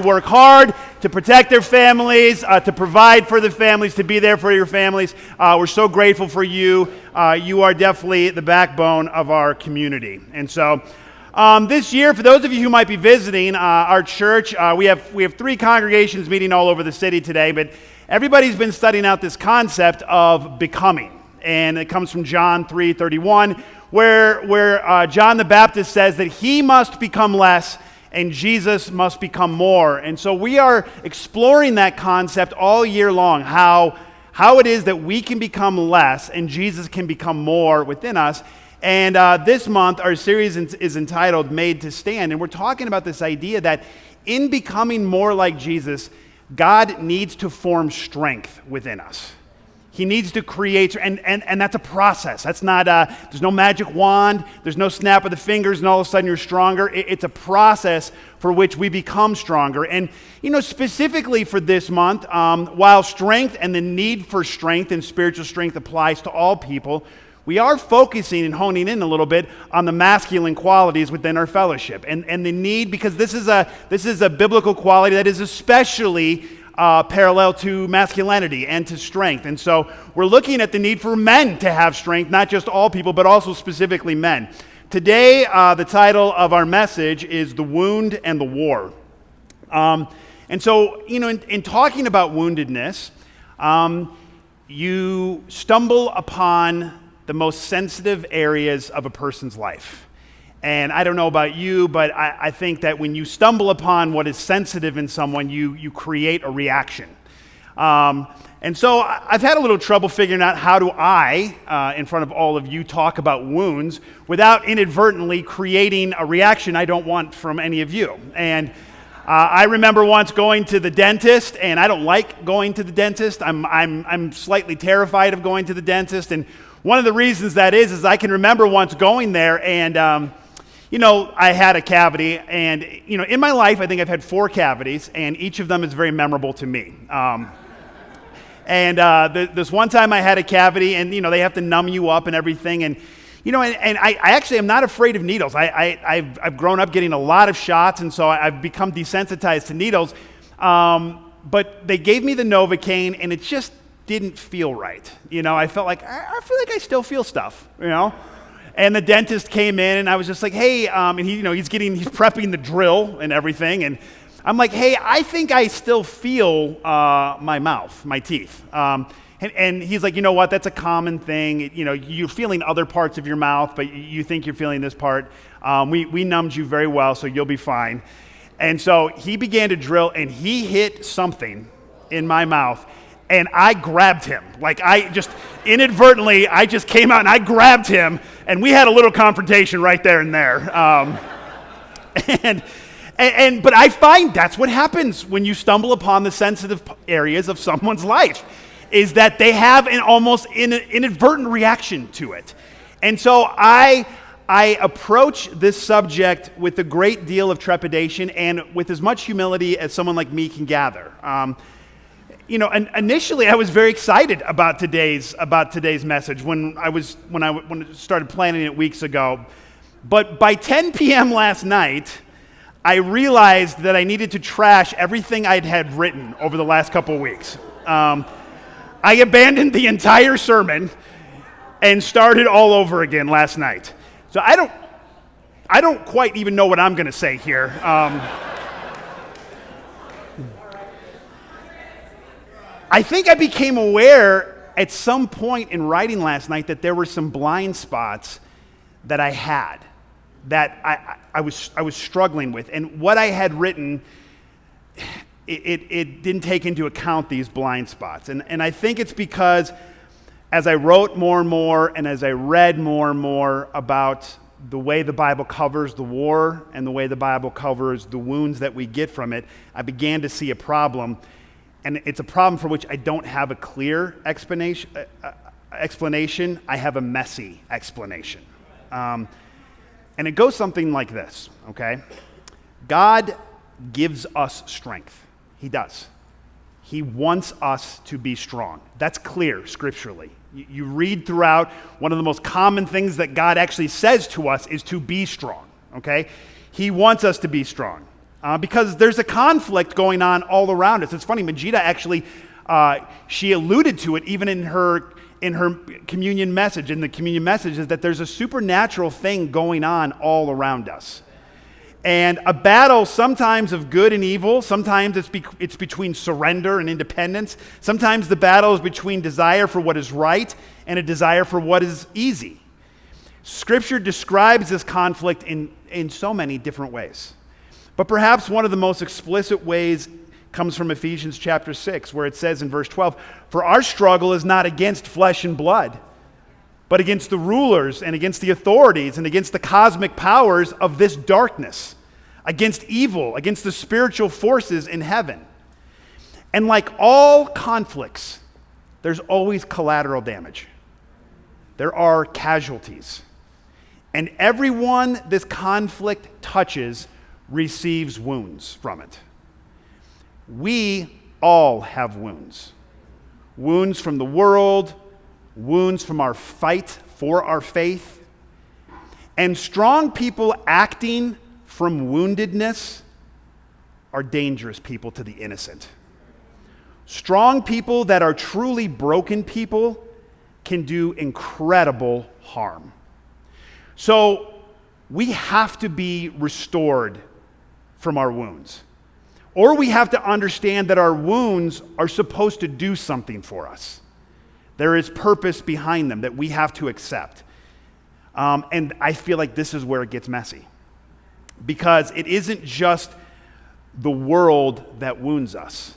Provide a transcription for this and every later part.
who work hard to protect their families, to provide for the families, to be there for your families. We're so grateful for you. You are definitely the backbone of our community. And so this year, for those of you who might be visiting our church, we have 3 congregations meeting all over the city today, but everybody's been studying out this concept of becoming. And it comes from John 3:31, where John the Baptist says that he must become less and Jesus must become more. And so we are exploring that concept all year long, how it is that we can become less and Jesus can become more within us. And this month, our series is entitled Made to Stand. And we're talking about this idea that in becoming more like Jesus, God needs to form strength within us. He needs to create, and that's a process. That's not, there's no magic wand, there's no snap of the fingers and all of a sudden you're stronger. It's a process for which we become stronger. And, specifically for this month, while strength and the need for strength and spiritual strength applies to all people, we are focusing and honing in a little bit on the masculine qualities within our fellowship. And the need, because this is a biblical quality that is especially parallel to masculinity and to strength. And so we're looking at the need for men to have strength, not just all people, but also specifically men. Today, the title of our message is The Wound and the War. And so, in talking about woundedness, you stumble upon the most sensitive areas of a person's life. And I don't know about you, but I think that when you stumble upon what is sensitive in someone, you create a reaction. And so I've had a little trouble figuring out how do I, in front of all of you, talk about wounds without inadvertently creating a reaction I don't want from any of you. And I remember once going to the dentist, and I don't like going to the dentist. I'm slightly terrified of going to the dentist, and one of the reasons that is I can remember once going there and I had a cavity, and, in my life, I think I've had 4 cavities, and each of them is very memorable to me. This one time I had a cavity, and, they have to numb you up and everything, and I actually am not afraid of needles. I've grown up getting a lot of shots, and so I've become desensitized to needles, but they gave me the Novocaine, and it just didn't feel right. I felt like, I feel like I still feel stuff, And the dentist came in, and I was just like, hey, and he's prepping the drill and everything, and I'm like, hey, I think I still feel my mouth, my teeth. And he's like, you know what, that's a common thing. You're feeling other parts of your mouth, but you think you're feeling this part. We numbed you very well, so you'll be fine. And so he began to drill, and he hit something in my mouth, and I grabbed him. Like, I just inadvertently, I just came out and I grabbed him, and we had a little confrontation right there and there. But I find that's what happens when you stumble upon the sensitive areas of someone's life, is that they have an almost inadvertent reaction to it. And so I approach this subject with a great deal of trepidation and with as much humility as someone like me can gather. Initially I was very excited about today's message when I started planning it weeks ago. But by 10 p.m. last night, I realized that I needed to trash everything I'd had written over the last couple of weeks. I abandoned the entire sermon and started all over again last night. So I don't quite even know what I'm going to say here. I think I became aware at some point in writing last night that there were some blind spots that I had, that I was struggling with. And what I had written, it didn't take into account these blind spots. And I think it's because as I wrote more and more, and as I read more and more about the way the Bible covers the war and the way the Bible covers the wounds that we get from it, I began to see a problem. And it's a problem for which I don't have a clear explanation. I have a messy explanation. And it goes something like this, okay? God gives us strength. He does. He wants us to be strong. That's clear scripturally. You read throughout, one of the most common things that God actually says to us is to be strong, okay? He wants us to be strong. because there's a conflict going on all around us. It's funny, Majida actually, she alluded to it even in her communion message. And the communion message is that there's a supernatural thing going on all around us. And a battle sometimes of good and evil, sometimes it's between surrender and independence. Sometimes the battle is between desire for what is right and a desire for what is easy. Scripture describes this conflict in so many different ways. But perhaps one of the most explicit ways comes from Ephesians chapter 6, where it says in verse 12, "For our struggle is not against flesh and blood, but against the rulers and against the authorities and against the cosmic powers of this darkness, against evil, against the spiritual forces in heaven." And like all conflicts, there's always collateral damage. There are casualties. And everyone this conflict touches receives wounds from it. We all have wounds. Wounds from the world, wounds from our fight for our faith. And strong people acting from woundedness are dangerous people to the innocent. Strong people that are truly broken people can do incredible harm. So we have to be restored from our wounds. Or we have to understand that our wounds are supposed to do something for us. There is purpose behind them that we have to accept. And I feel like this is where it gets messy. Because it isn't just the world that wounds us.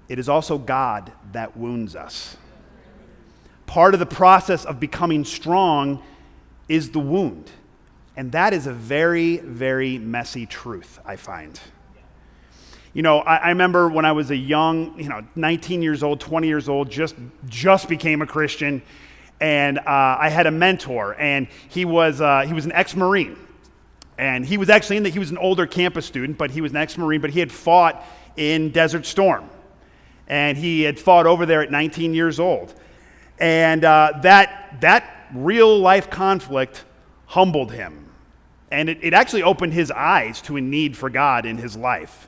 It is also God that wounds us. Part of the process of becoming strong is the wound. And that is a very, very messy truth, I find. You know, I remember when I was a young, 19 years old, 20 years old, just became a Christian, and I had a mentor, and he was an ex-Marine. And he was actually he was an older campus student, but he was an ex-Marine, but he had fought in Desert Storm. And he had fought over there at 19 years old. And that real life conflict humbled him. And it actually opened his eyes to a need for God in his life.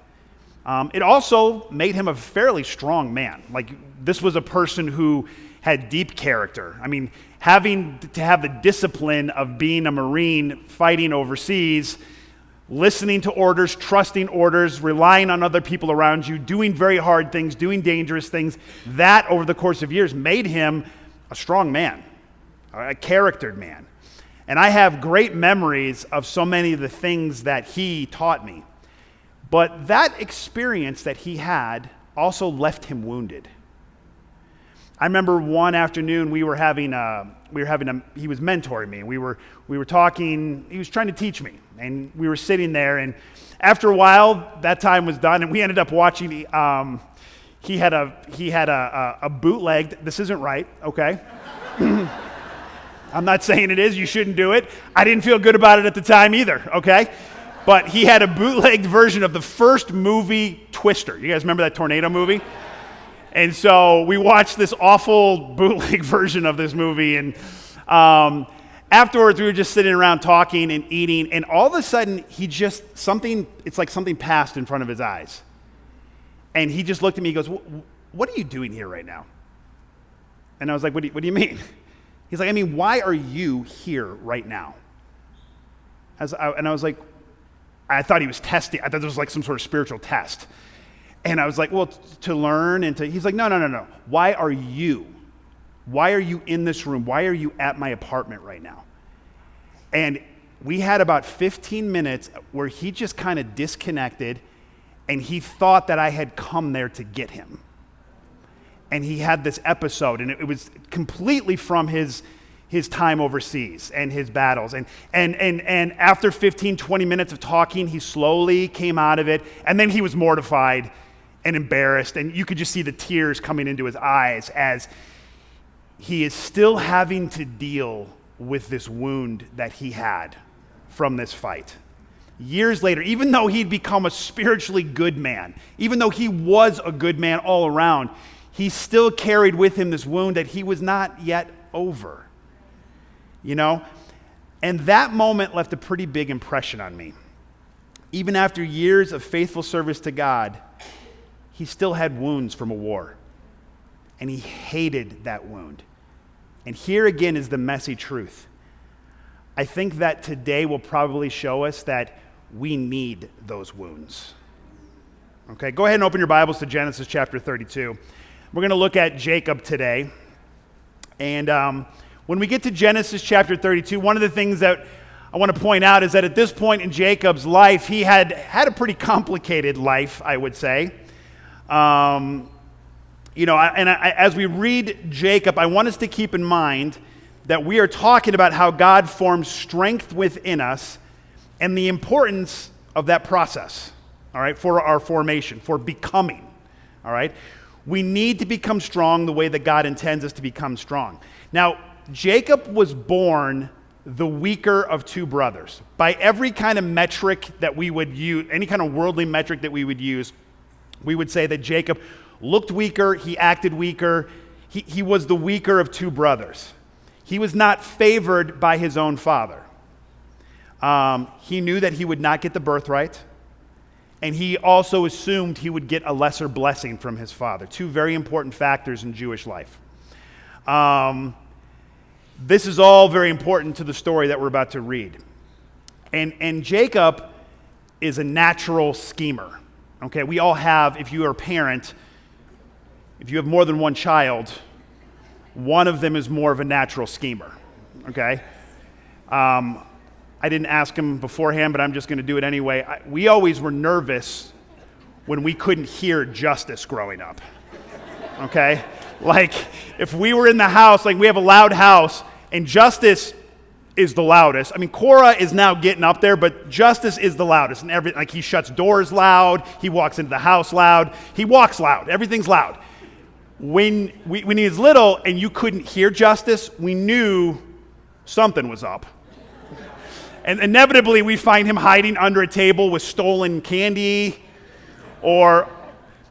It also made him a fairly strong man. Like, this was a person who had deep character. I mean, having to have the discipline of being a Marine, fighting overseas, listening to orders, trusting orders, relying on other people around you, doing very hard things, doing dangerous things, that over the course of years made him a strong man, a charactered man. And I have great memories of so many of the things that he taught me. But that experience that he had also left him wounded. I remember one afternoon he was mentoring me. We were talking, he was trying to teach me, and we were sitting there, and after a while, that time was done, and we ended up watching, he had a bootlegged, this isn't right, okay? I'm not saying it is, you shouldn't do it. I didn't feel good about it at the time either, okay? But he had a bootlegged version of the first movie, Twister. You guys remember that tornado movie? And so we watched this awful bootleg version of this movie, and afterwards we were just sitting around talking and eating, and all of a sudden it's like something passed in front of his eyes. And he just looked at me, he goes, "What are you doing here right now?" And I was like, what do you mean? He's like, why are you here right now? And I was like, I thought he was testing. I thought this was like some sort of spiritual test. And I was like, well, to learn and to, he's like, no. Why are you in this room? Why are you at my apartment right now? And we had about 15 minutes where he just kind of disconnected, and he thought that I had come there to get him. And he had this episode, and it was completely from his time overseas and his battles. And after 15, 20 minutes of talking, he slowly came out of it, and then he was mortified and embarrassed, and you could just see the tears coming into his eyes as he is still having to deal with this wound that he had from this fight. Years later, even though he'd become a spiritually good man, even though he was a good man all around, he still carried with him this wound that he was not yet over. You know? And that moment left a pretty big impression on me. even after years of faithful service to God, he still had wounds from a war. And he hated that wound. And here again is the messy truth. I think that today will probably show us that we need those wounds. Okay, go ahead and open your Bibles to Genesis chapter 32. We're going to look at Jacob today. And when we get to Genesis chapter 32, one of the things that I want to point out is that at this point in Jacob's life, he had a pretty complicated life, I would say. As we read Jacob, I want us to keep in mind that we are talking about how God forms strength within us and the importance of that process, all right, for our formation, for becoming, all right? We need to become strong the way that God intends us to become strong. Now, Jacob was born the weaker of two brothers. By every kind of metric that we would use, any kind of worldly metric that we would use, we would say that Jacob looked weaker, he acted weaker, he was the weaker of two brothers. He was not favored by his own father. He knew that he would not get the birthright, and he also assumed he would get a lesser blessing from his father. Two very important factors in Jewish life. This is all very important to the story that we're about to read. And Jacob is a natural schemer. Okay, we all have, if you are a parent, if you have more than one child, one of them is more of a natural schemer. Okay? I didn't ask him beforehand, but I'm just going to do it anyway. We always were nervous when we couldn't hear Justice growing up. Okay? Like, if we were in the house, like we have a loud house, and Justice is the loudest. I mean, Cora is now getting up there, but Justice is the loudest. And like he shuts doors loud, he walks into the house loud, he walks loud, everything's loud. When he was little and you couldn't hear Justice, we knew something was up. And inevitably, we find him hiding under a table with stolen candy or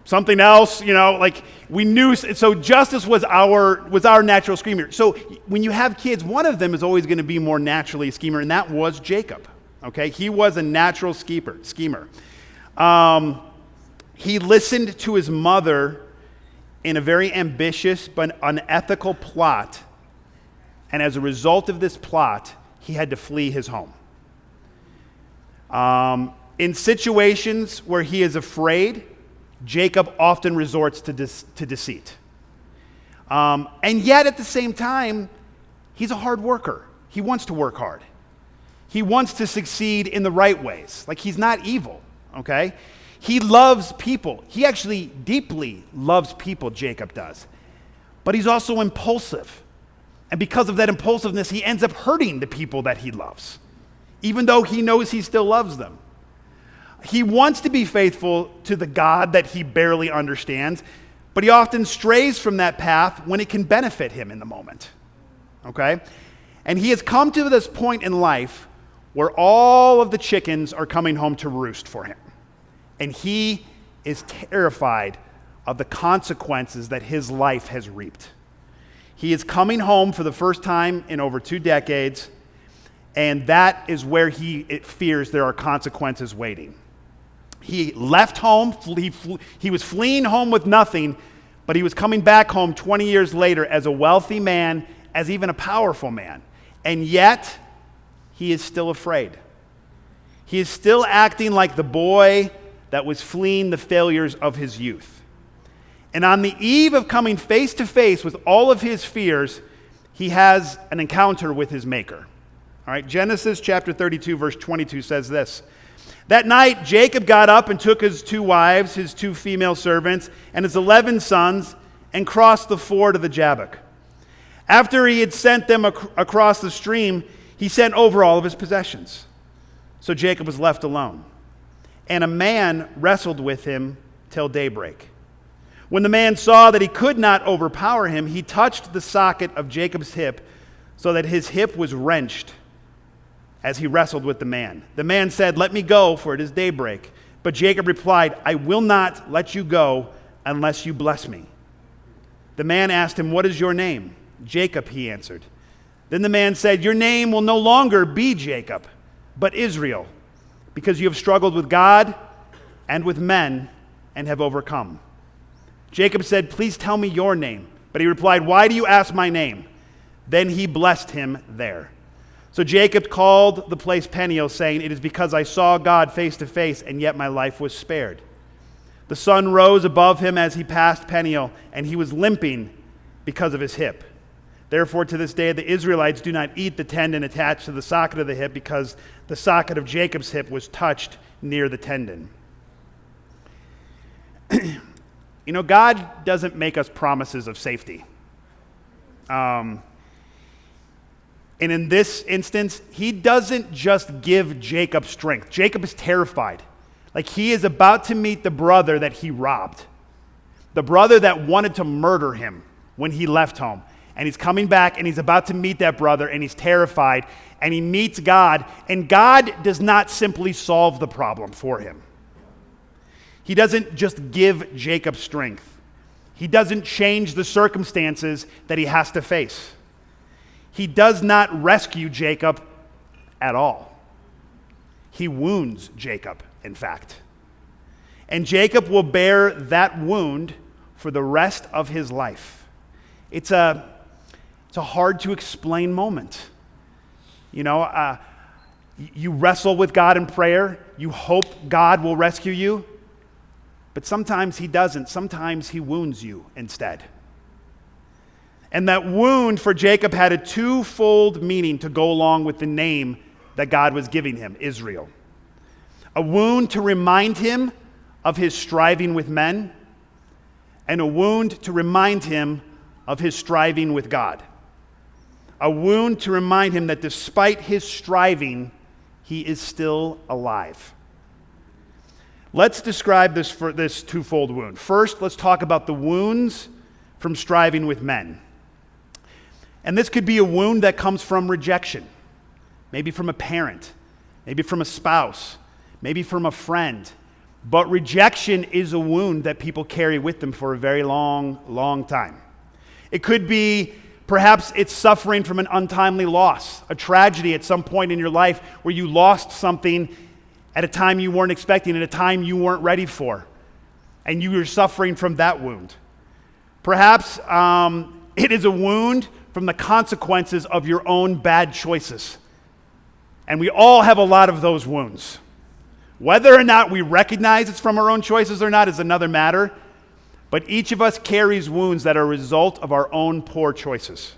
something else, like we knew. So Justice was our natural schemer. So when you have kids, one of them is always going to be more naturally a schemer, and that was Jacob. Okay, he was a natural schemer. He listened to his mother in a very ambitious but unethical plot, and as a result of this plot, he had to flee his home. In situations where he is afraid, Jacob often resorts to deceit. And yet at the same time, he's a hard worker. He wants to work hard. He wants to succeed in the right ways. Like, he's not evil, okay? He loves people. He actually deeply loves people, Jacob does. But he's also impulsive. And because of that impulsiveness, he ends up hurting the people that he loves, even though he knows he still loves them. He wants to be faithful to the God that he barely understands, but he often strays from that path when it can benefit him in the moment. Okay? And he has come to this point in life where all of the chickens are coming home to roost for him. And he is terrified of the consequences that his life has reaped. He is coming home for the first time in over 2 decades, and that is where he fears there are consequences waiting. He left home, he was fleeing home with nothing, but he was coming back home 20 years later as a wealthy man, as even a powerful man. And yet, he is still afraid. He is still acting like the boy that was fleeing the failures of his youth. And on the eve of coming face to face with all of his fears, he has an encounter with his maker. All right, Genesis chapter 32, verse 22 says this. That night, Jacob got up and took his 2 wives, his 2 female servants, and his 11 sons, and crossed the ford of the Jabbok. After he had sent them across the stream, he sent over all of his possessions. So Jacob was left alone. And a man wrestled with him till daybreak. When the man saw that he could not overpower him, he touched the socket of Jacob's hip so that his hip was wrenched as he wrestled with the man. The man said, "Let me go, for it is daybreak." But Jacob replied, "I will not let you go unless you bless me." The man asked him, "What is your name?" "Jacob," he answered. Then the man said, "Your name will no longer be Jacob, but Israel, because you have struggled with God and with men and have overcome." Jacob said, "Please tell me your name." But he replied, "Why do you ask my name?" Then he blessed him there. So Jacob called the place Peniel, saying, "It is because I saw God face to face, and yet my life was spared." The sun rose above him as he passed Peniel, and he was limping because of his hip. Therefore, to this day, the Israelites do not eat the tendon attached to the socket of the hip, because the socket of Jacob's hip was touched near the tendon. You know, God doesn't make us promises of safety. And in this instance, he doesn't just give Jacob strength. Jacob is terrified. Like, he is about to meet the brother that he robbed, the brother that wanted to murder him when he left home. And he's coming back, and he's about to meet that brother, and he's terrified, and he meets God, and God does not simply solve the problem for him. He doesn't just give Jacob strength. He doesn't change the circumstances that he has to face. He does not rescue Jacob at all. He wounds Jacob, in fact. And Jacob will bear that wound for the rest of his life. It's a hard to explain moment. You know, you wrestle with God in prayer. You hope God will rescue you. But sometimes he doesn't. Sometimes he wounds you instead. And that wound for Jacob had a twofold meaning to go along with the name that God was giving him, Israel. A wound to remind him of his striving with men, and a wound to remind him of his striving with God. A wound to remind him that despite his striving, he is still alive. Let's describe this twofold wound. First, let's talk about the wounds from striving with men. And this could be a wound that comes from rejection, maybe from a parent, maybe from a spouse, maybe from a friend. But rejection is a wound that people carry with them for a very long, long time. It could be perhaps it's suffering from an untimely loss, a tragedy at some point in your life where you lost something at a time you weren't expecting, at a time you weren't ready for, and you were suffering from that wound. Perhaps it is a wound from the consequences of your own bad choices. And we all have a lot of those wounds. Whether or not we recognize it's from our own choices or not is another matter, but each of us carries wounds that are a result of our own poor choices.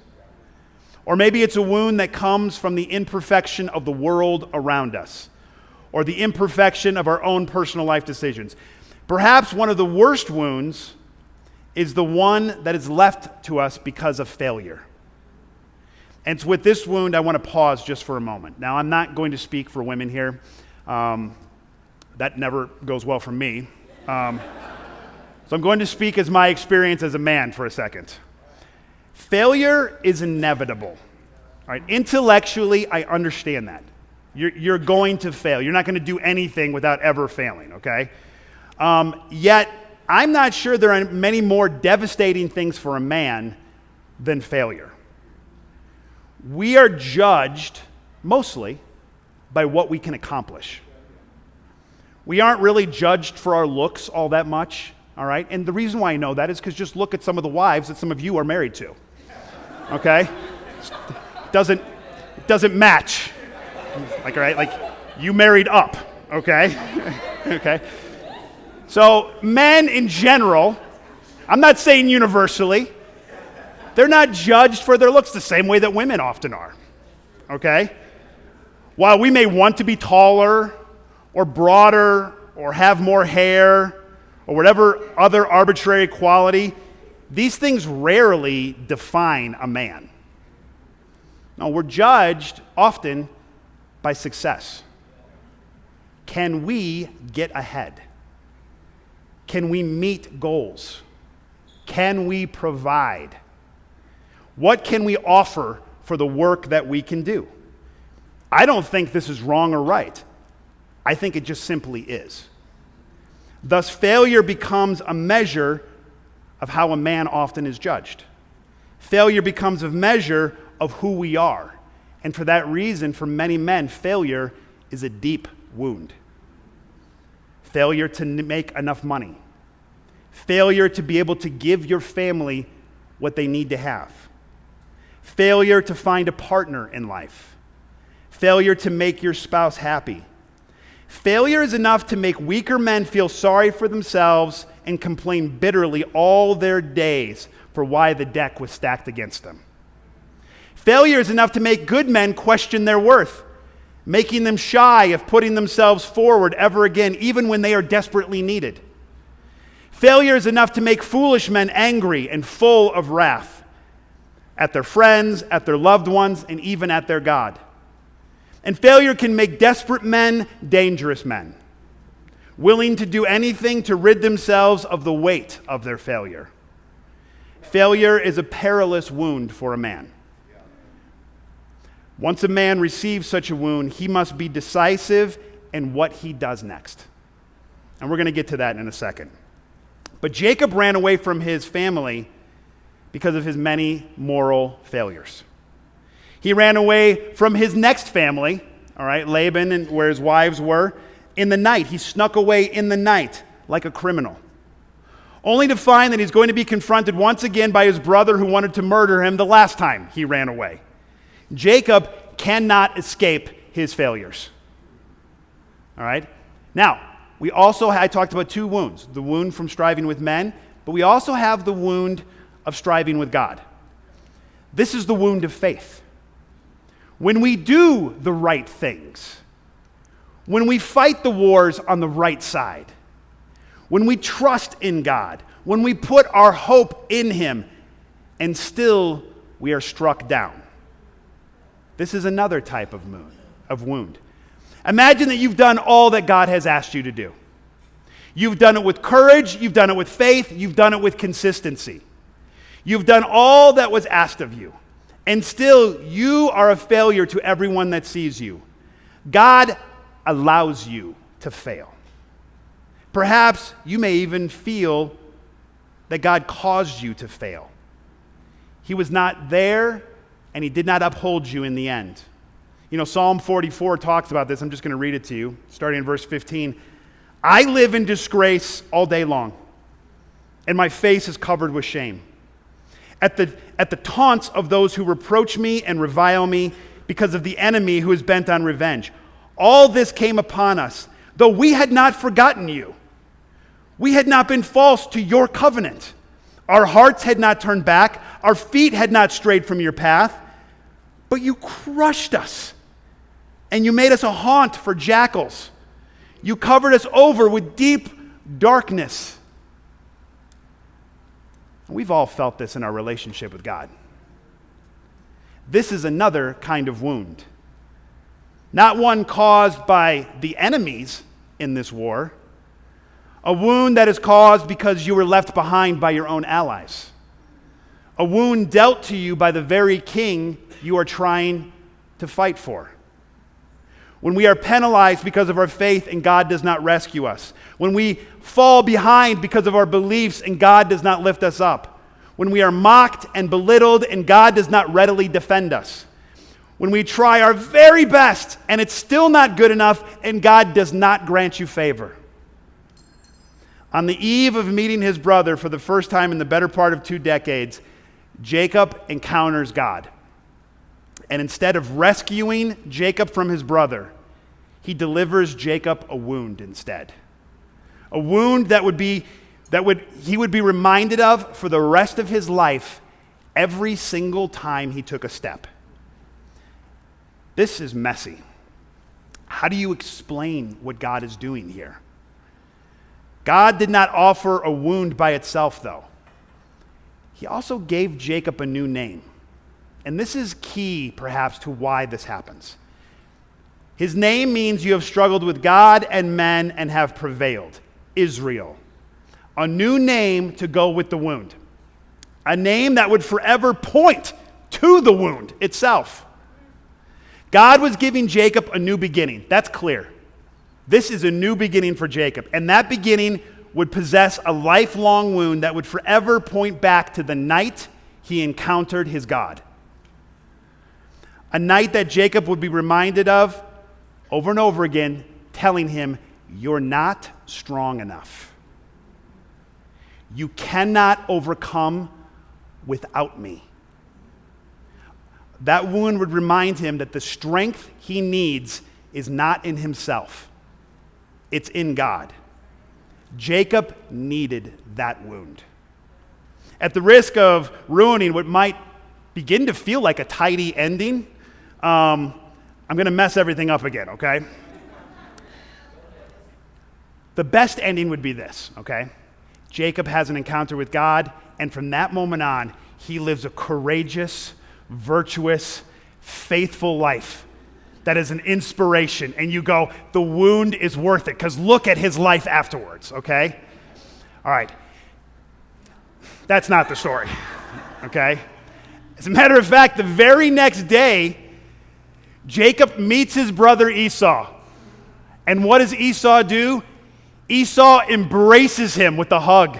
Or maybe it's a wound that comes from the imperfection of the world around us, or the imperfection of our own personal life decisions. Perhaps one of the worst wounds is the one that is left to us because of failure. And so with this wound, I want to pause just for a moment. Now, I'm not going to speak for women here. That never goes well for me. So I'm going to speak as my experience as a man for a second. Failure is inevitable. All right? Intellectually, I understand that. You're going to fail. You're not going to do anything without ever failing, okay? Yet, I'm not sure there are many more devastating things for a man than failure. We are judged mostly by what we can accomplish. We aren't really judged for our looks all that much, all right? And the reason why I know that is because just look at some of the wives that some of you are married to, okay? It doesn't match. Like, all right, like you married up, okay? Okay. So men in general, I'm not saying universally, they're not judged for their looks the same way that women often are, okay? While we may want to be taller or broader or have more hair or whatever other arbitrary quality, these things rarely define a man. No, we're judged often by success. Can we get ahead? Can we meet goals? Can we provide? What can we offer for the work that we can do? I don't think this is wrong or right. I think it just simply is. Thus, failure becomes a measure of how a man often is judged. Failure becomes a measure of who we are. And for that reason, for many men, failure is a deep wound. failure to make enough money, failure to be able to give your family what they need to have, failure to find a partner in life, failure to make your spouse happy. Failure is enough to make weaker men feel sorry for themselves and complain bitterly all their days for why the deck was stacked against them. Failure is enough to make good men question their worth, making them shy of putting themselves forward ever again, even when they are desperately needed. Failure is enough to make foolish men angry and full of wrath at their friends, at their loved ones, and even at their God. And failure can make desperate men dangerous men, willing to do anything to rid themselves of the weight of their failure. Failure is a perilous wound for a man. Once a man receives such a wound, he must be decisive in what he does next. And we're going to get to that in a second. But Jacob ran away from his family because of his many moral failures. He ran away from his next family, all right, Laban, and where his wives were, in the night. He snuck away in the night like a criminal, only to find that he's going to be confronted once again by his brother who wanted to murder him the last time he ran away. Jacob cannot escape his failures. All right? Now, I talked about two wounds, the wound from striving with men, but we also have the wound of striving with God. This is the wound of faith. When we do the right things, when we fight the wars on the right side, when we trust in God, when we put our hope in Him, and still we are struck down. This is another type of wound. Imagine that you've done all that God has asked you to do. You've done it with courage, you've done it with faith, you've done it with consistency. You've done all that was asked of you, and still you are a failure to everyone that sees you. God allows you to fail. Perhaps you may even feel that God caused you to fail. He was not there, and He did not uphold you in the end. You know, Psalm 44 talks about this. I'm just going to read it to you, starting in verse 15. I live in disgrace all day long, and my face is covered with shame. At the taunts of those who reproach me and revile me because of the enemy who is bent on revenge. All this came upon us, though we had not forgotten you. We had not been false to your covenant. Our hearts had not turned back. Our feet had not strayed from your path. But you crushed us, and you made us a haunt for jackals. You covered us over with deep darkness. We've all felt this in our relationship with God. This is another kind of wound. Not one caused by the enemies in this war. A wound that is caused because you were left behind by your own allies. A wound dealt to you by the very king you are trying to fight for. When we are penalized because of our faith and God does not rescue us. When we fall behind because of our beliefs and God does not lift us up. When we are mocked and belittled and God does not readily defend us. When we try our very best and it's still not good enough and God does not grant you favor. On the eve of meeting his brother for the first time in the better part of 2 decades, Jacob encounters God. And instead of rescuing Jacob from his brother, he delivers Jacob a wound instead. A wound he would be reminded of for the rest of his life every single time he took a step. This is messy. How do you explain what God is doing here? God did not offer a wound by itself, though. He also gave Jacob a new name. And this is key, perhaps, to why this happens. His name means you have struggled with God and men and have prevailed. Israel. A new name to go with the wound. A name that would forever point to the wound itself. God was giving Jacob a new beginning. That's clear. This is a new beginning for Jacob. And that beginning would possess a lifelong wound that would forever point back to the night he encountered his God. A night that Jacob would be reminded of over and over again, telling him, you're not strong enough. You cannot overcome without me. That wound would remind him that the strength he needs is not in himself. It's in God. Jacob needed that wound. At the risk of ruining what might begin to feel like a tidy ending, I'm going to mess everything up again, okay? The best ending would be this, okay? Jacob has an encounter with God, and from that moment on, he lives a courageous, virtuous, faithful life that is an inspiration. And you go, the wound is worth it, because look at his life afterwards, okay? All right. That's not the story, okay? As a matter of fact, the very next day, Jacob meets his brother Esau. And what does Esau do? Esau embraces him with a hug.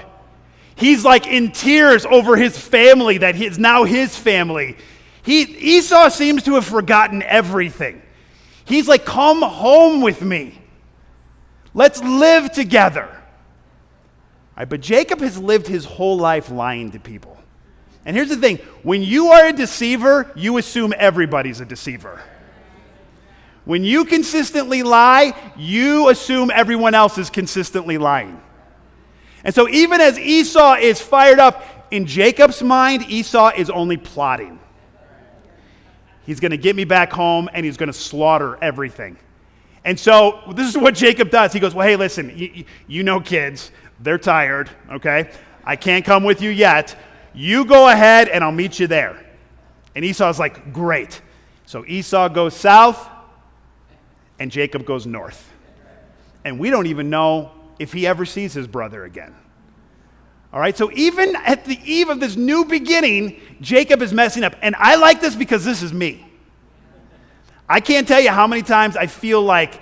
He's like in tears over his family that is now his family. Esau seems to have forgotten everything. He's like, come home with me. Let's live together. All right, but Jacob has lived his whole life lying to people. And here's the thing. When you are a deceiver, you assume everybody's a deceiver. When you consistently lie, you assume everyone else is consistently lying. And so even as Esau is fired up, in Jacob's mind, Esau is only plotting. He's going to get me back home, and he's going to slaughter everything. And so this is what Jacob does. He goes, well, hey, listen, you know kids, they're tired, okay? I can't come with you yet. You go ahead, and I'll meet you there. And Esau's like, great. So Esau goes south, and Jacob goes north. And we don't even know if he ever sees his brother again. All right, so even at the eve of this new beginning, Jacob is messing up. And I like this because this is me. I can't tell you how many times I feel like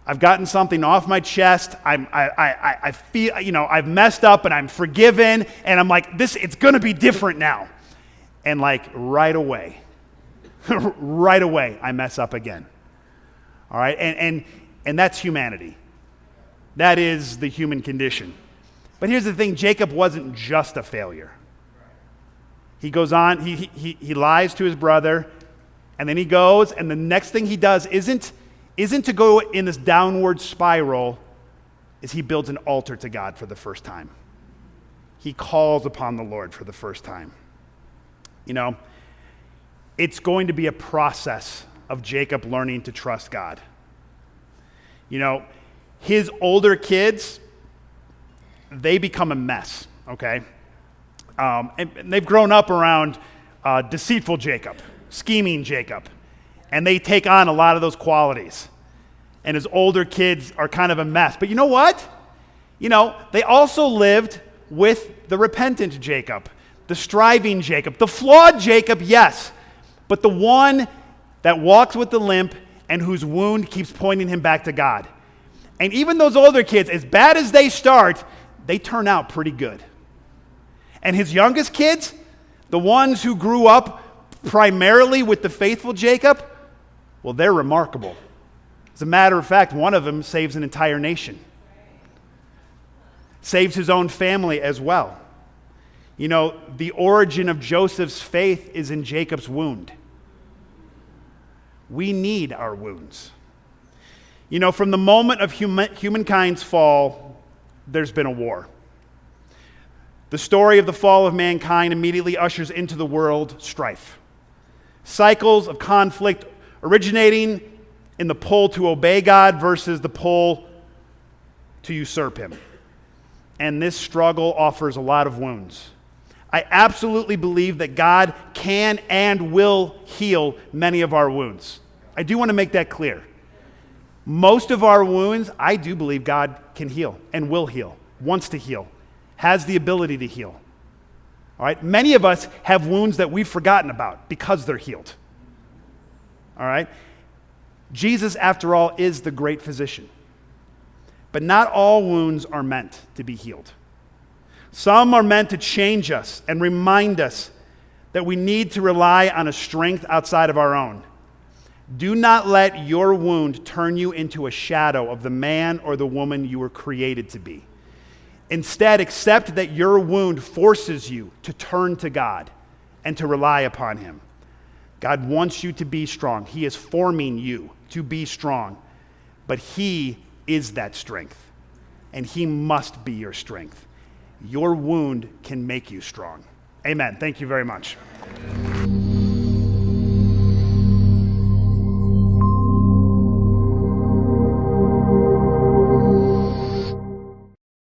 I've gotten something off my chest. I feel, I've messed up and I'm forgiven. And I'm like, it's going to be different now. And like right away, I mess up again. All right, and that's humanity. That is the human condition. But here's the thing, Jacob wasn't just a failure. He goes on, he lies to his brother, and then he goes, and the next thing he does isn't to go in this downward spiral, is he builds an altar to God for the first time. He calls upon the Lord for the first time. It's going to be a process of Jacob learning to trust God. His older kids, they become a mess, okay? And they've grown up around deceitful Jacob, scheming Jacob, and they take on a lot of those qualities. And his older kids are kind of a mess. But you know what? They also lived with the repentant Jacob, the striving Jacob, the flawed Jacob, yes, but the one that walks with the limp and whose wound keeps pointing him back to God. And even those older kids, as bad as they start, they turn out pretty good. And his youngest kids, the ones who grew up primarily with the faithful Jacob, well, they're remarkable. As a matter of fact, one of them saves an entire nation. Saves his own family as well. The origin of Joseph's faith is in Jacob's wound. We need our wounds. From the moment of humankind's fall, there's been a war. The story of the fall of mankind immediately ushers into the world strife. Cycles of conflict originating in the pull to obey God versus the pull to usurp him. And this struggle offers a lot of wounds. I absolutely believe that God can and will heal many of our wounds. I do want to make that clear. Most of our wounds, I do believe God can heal and will heal, wants to heal, has the ability to heal. All right? Many of us have wounds that we've forgotten about because they're healed. All right? Jesus, after all, is the great physician. But not all wounds are meant to be healed. Some are meant to change us and remind us that we need to rely on a strength outside of our own. Do not let your wound turn you into a shadow of the man or the woman you were created to be. Instead, accept that your wound forces you to turn to God and to rely upon him. God wants you to be strong. He is forming you to be strong, but he is that strength, and he must be your strength. Your wound can make you strong. Amen. Thank you very much.